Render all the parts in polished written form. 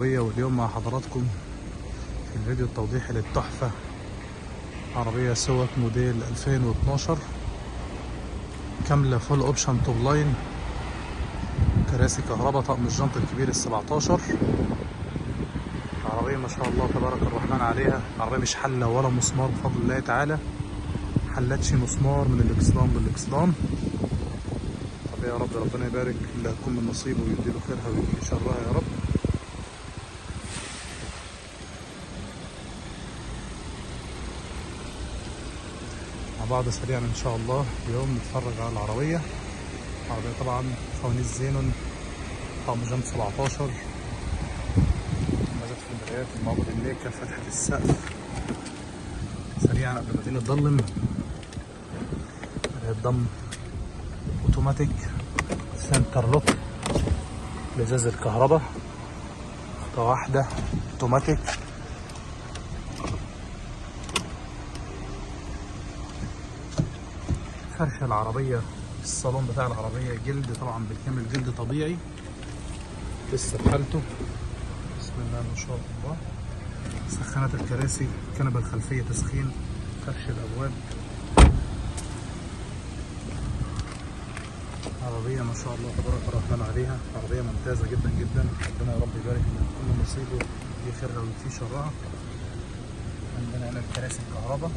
واليوم مع حضراتكم في الفيديو التوضيحي للتحفة عربية سوت موديل 2012 كاملة فول اوبشن توب لاين، كراسي كهرباء، طقم الجنط الكبير ال17. عربية ما شاء الله تبارك الرحمن عليها. عربية مش حلة ولا مسمار بفضل الله تعالى، حلتش مسمار من الاكسدام بالاكسدام. طب يا رب ربنا يبارك اللي هتكون من نصيبه ويديله خيرها ويديله شرها يا رب. مع بعض سريعا ان شاء الله اليوم نتفرج على العربية. عربية طبعا فوانيس زينون، طقم جنط 17، مزاد في المرايات، المعبد الميكا، فتحة السقف. سريعا قبل ما الدنيا تضلم، الضم اوتوماتيك، سنتر لوك، الازاز الكهرباء، خطوة واحدة اوتوماتيك. فرش العربية، الصالون بتاع العربية جلد طبعا بالكامل، جلد طبيعي لسه بحالته، بسم الله ما شاء الله. سخانات الكراسي، الكنبة الخلفية تسخين، فرش الأبواب. عربية ما شاء الله تبارك الرحمن عليها، عربية ممتازة جدا جدا. ربنا يا رب يبارك لنا كل نصيبه يخيرها ويكفيه شرها. عندنا هنا الكراسي الكهرباء.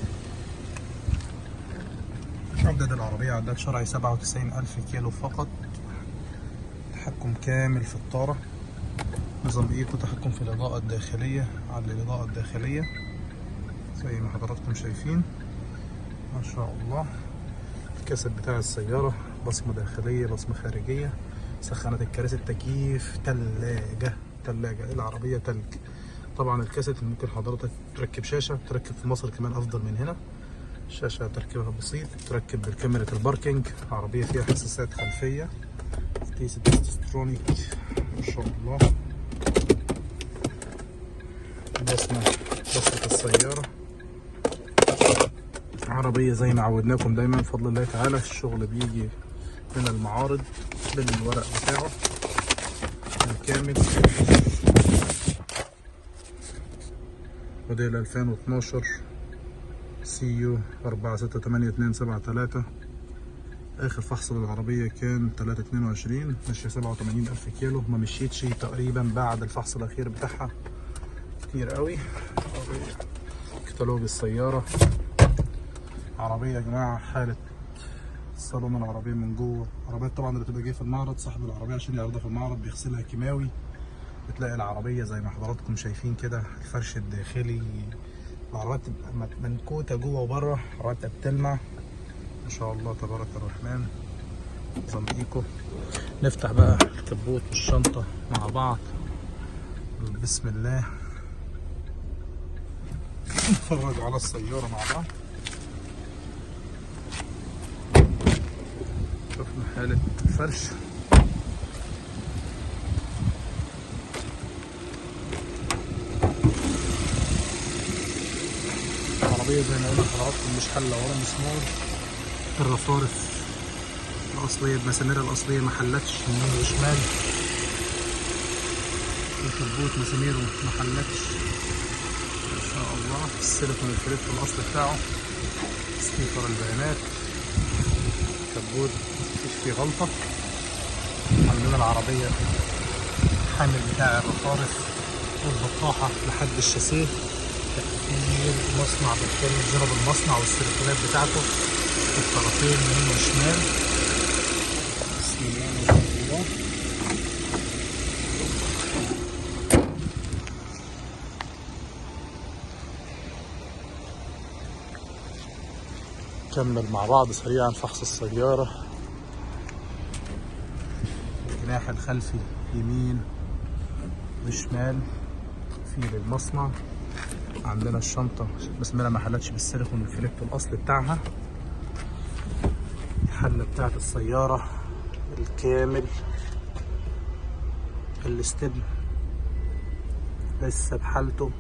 عدد العربية عداد شرعي 97,000 كيلو فقط. تحكم كامل في الطارة، نظام ايكو، تحكم في الإضاءة الداخلية، على الإضاءة الداخلية زي ما حضراتكم شايفين ما شاء الله. الكاسيت بتاع السيارة، بصمة داخلية بصمة خارجية. سخانات الكراسي، التكييف، تلاجة العربية تلج. طبعا الكاسيت ممكن حضرتك تركب شاشة، تركب في مصر كمان أفضل من هنا. شاشة تركيبها بسيط، تركب بالكاميرا الباركينج. عربية فيها حساسات خلفية، كيس تسترونيك ما شاء الله. بصمة السيارة. عربية زي ما عودناكم دايما بفضل الله تعالى، الشغل بيجي من المعارض بالورق بتاعه بالكامل. موديل 2012 CU 468273. اخر فحص للعربية كان 3/22، ماشية 87,000 كيلو، ما مشيتش تقريبا بعد الفحص الاخير بتاعها كتير قوي. كتالوج السيارة. عربية يا جماعة حالة الصالون العربية من جوه. عربية طبعا اللي بتبقى جاية في المعرض، صاحب العربية عشان يعرضها في المعرض بيغسلها كيماوي. بتلاقي العربية زي ما حضراتكم شايفين كده، الفرش الداخلي، العربية بتبقى منكوتة جوه وبره، العربية بتلمع ما شاء الله تبارك الرحمن. نظام ايكو. نفتح بقى الكبوت والشنطة مع بعض، بسم الله نتفرج على السيارة مع بعض. شوفنا حالة الفرش. العربية زي ما قلنا لحضراتكم مش حلة ولا مسمار. الرفارف الأصلية المسامير الأصلية ما حلتش يمين وشمال. الكبوت مساميره ما حلتش ما شاء الله. السيليكون الفريد في الأصل بتاعه. ستيكر البيانات. كبوت مفيش فيه غلطة. عندنا العربية الحامل بتاع الرفارف والبطاحة لحد الشاسيه، تكتير مصنع بالكامل، جرب المصنع والسيليكونات بتاعته في الطرفين يمين وشمال. بسم الله ما شاء الله. نكمل مع بعض سريعا فحص السيارة. الجناح الخلفي يمين وشمال في للمصنع. عندنا الشنطة مسميرها ما حلتش بالسيليكون الفليك الأصل بتاعها. الحلة بتاعت السيارة الكامل. الاستبن لسه بحالته.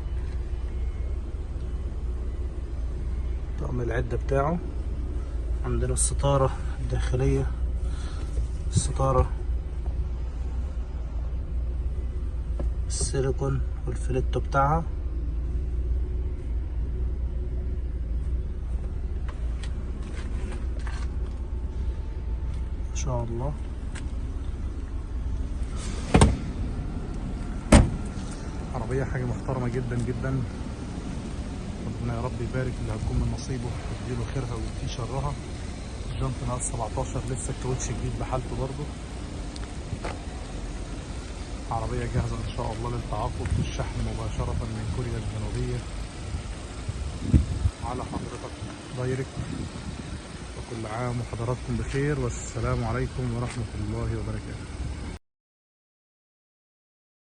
طقم العدة بتاعه. عندنا الستارة الداخلية، السيليكون والفليتو بتاعها. ما شاء الله. عربية حاجة محترمة جدا جدا. ربنا يا رب يبارك اللي هتكون من نصيبه ويديله خيرها ويكفيه شرها. الجنط ناقص 17 لسه، الكاوتش جديد بحالته برضه. عربية جاهزة إن شاء الله للتعاقد والشحن مباشرة من كوريا الجنوبية على حضرتك دايركت. وكل عام وحضراتكم بخير، والسلام عليكم ورحمة الله وبركاته.